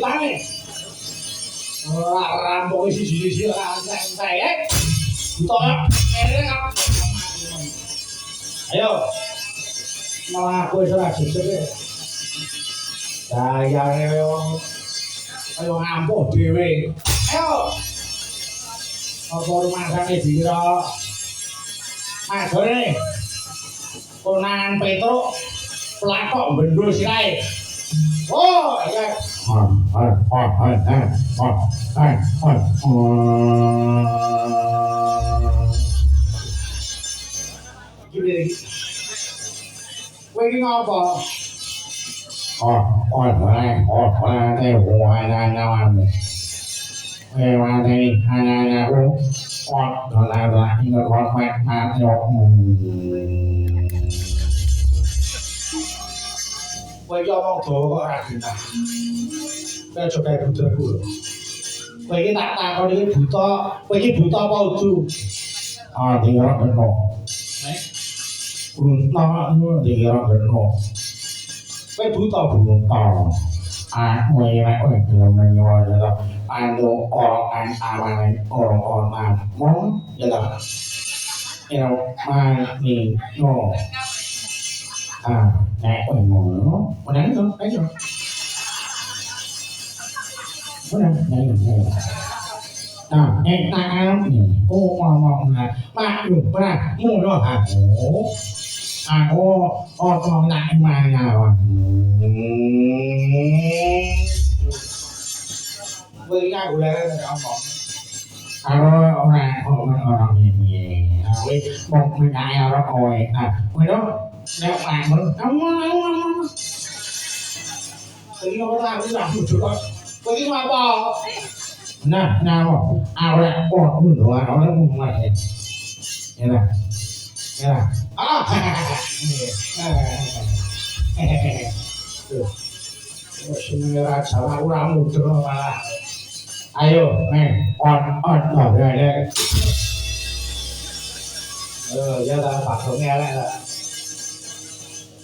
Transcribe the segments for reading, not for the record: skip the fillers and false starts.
Tane. Ora rampok siji-siji ora santai. Buta ngene kok. Ayo. Malah aku wis ora jejeg. Dayane wong ayo ngampuh dhewe. Ayo. Apa rumasane dira? Madone. Konangan Petruk pelakok bendul sirahe. Oh, ya. Gini. Kowe iki ngopo? Kowe iki omong dawa kok ora genah. Kowe aja kaya buderku lho. Kowe iki tak takon iki buta, kowe iki buta apa udu? Dikira kena. Bunta dikira kena. Kowe buta bunta. Aku nek gelem nyawa pandu orang awane orang mong ya ta. Mani no. Nek ngono, menang to, ayo. Menang. Nah, ngomong maklum pra ngono aku ngomong nak mana kowe iki aku leren ngomong karo orang ini kowe mau menyai orang kowe kowe lho nek ngomong kamu iki ora aku ora butuh kok kowe iki apa nah aku lek kok ngono ora ngomong ya ya Semua cara orang muda malah. Ayo, on, ya. Ya dah pakainya lah.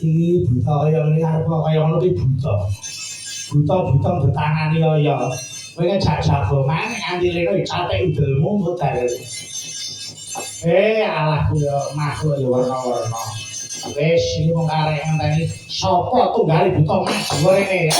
Ini buta yang ini apa kayak orang ini buta bertangan ya. Pengen cak mana nganti leno capek udelmu betul. Alah kuwi makhluk ya warna-warna. Wis iki mung karek ngenteni sapa tunggal buta mas gorene.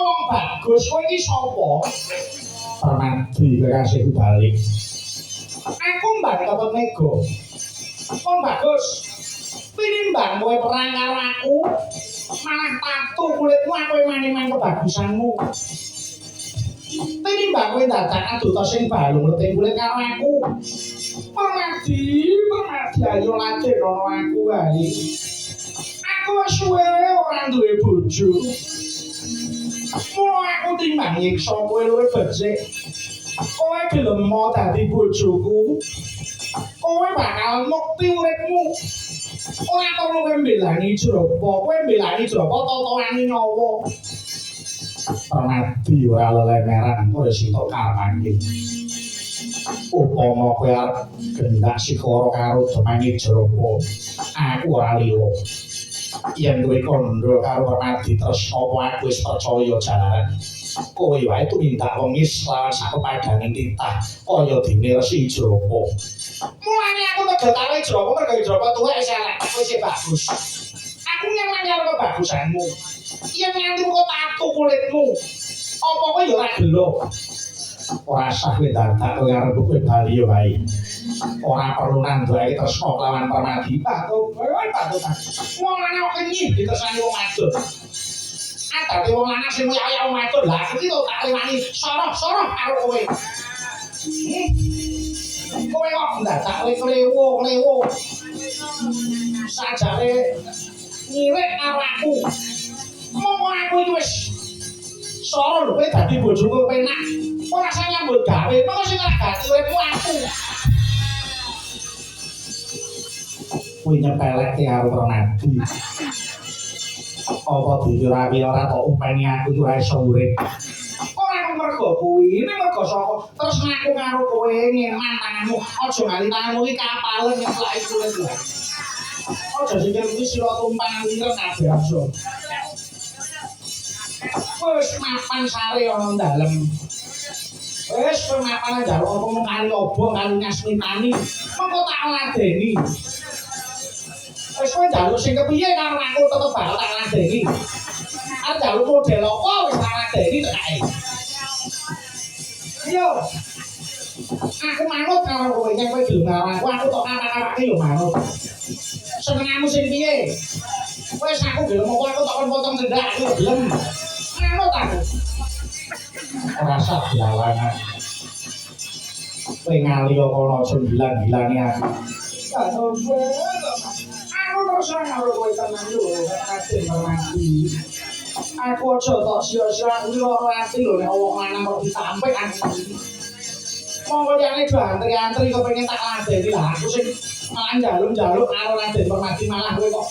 Wong bagus kowe iki sapa? Permadi kekasihku balik. Aku mbak dapat nego. Wong bagus. Pinimbang kowe perang karo aku, malah tatu kulitmu aku mani-mani kebagusanmu. Pinimbang kowe dadak aduta sing balung leting kulit karo aku. Permadi ayo latih karo aku wae. Aku wis suwe ora duwe bojo. Mulai aku timbang nyiksa kowe luwih becik. Kowe gelem mau dadi bojoku. Kowe bakal mukti uripmu. Ora perlu kowe mbelani Jrapa, kowe mbelani Jrapa totowani nyawa. Permadi ora lelemeran kaya sita karanging. Upama kowe arep gendak sikara karo demane Jrapa, aku ora lilo. Yen kowe kandha karo Permadi tresna aku wis percaya jalaran. Kowe wae tumindak wong Islam sak padaning titah kaya dene Resi Jrapa. Mulane aku tegal karo Jrapa mergo Jrapa tuwek wis elek, wis bagus. Aku nyaman karo kebagusanmu. Yen nganti kok tatu kulitmu, apa kowe ya ora gelo? Ora sah kowe dadak kowe arep kowe bali yo wae. Ora perlu nandhake tresna lawan Permadi. Patuh, patuh. Wong lanang kok kenyih ditresnani wong wadon. Adate wong lanang sing kaya wong wadon, lha iki tak liwani soroh karo kowe. Kowe kok dadak lewo sajane ngirik karo aku monggo aku iki wis soro lho kowe dadi bojoku penak ora sing nyambut gawe monggo sing ngregati uripku aku kowe nyepelek karo Permadi apa dirawi ora kok umpeni aku iki ora iso urip ora mergo kuwi ini mergo saka terus ngaku karo kowe ngeman tanganmu aja ngali tanganmu iki kapalen nyeplaki kulit lho aja sikil kuwi sira tumpang lirer kabeh aja wis mapan sare ana dalem wis mapan njaluk apa mung kali obong kali nyasmitani mongko tak ladeni wis kowe njaluk sing kepiye karo aku tetep bakal tak ladeni arep njaluk model apa wis tak ladeni tekae yo aku manut karo kowe yen kowe gelem karo aku tok kata-katake yo manut senengmu sing piye wis aku gelem apa aku tok potong cendak aku gelem manut aku rasa dilawangan kowe ngali kok ana sembilan-bilane aku aku terus karo kowe tenan yo kasih Permadi aku aja tok sia-sia kuwi ora ati lho nek wong lanang kok ditampik aku monggo liyane do antri-antri kok pengen tak ladeni lah aku sing malah njaluk karo Raden Permadi malah kowe kok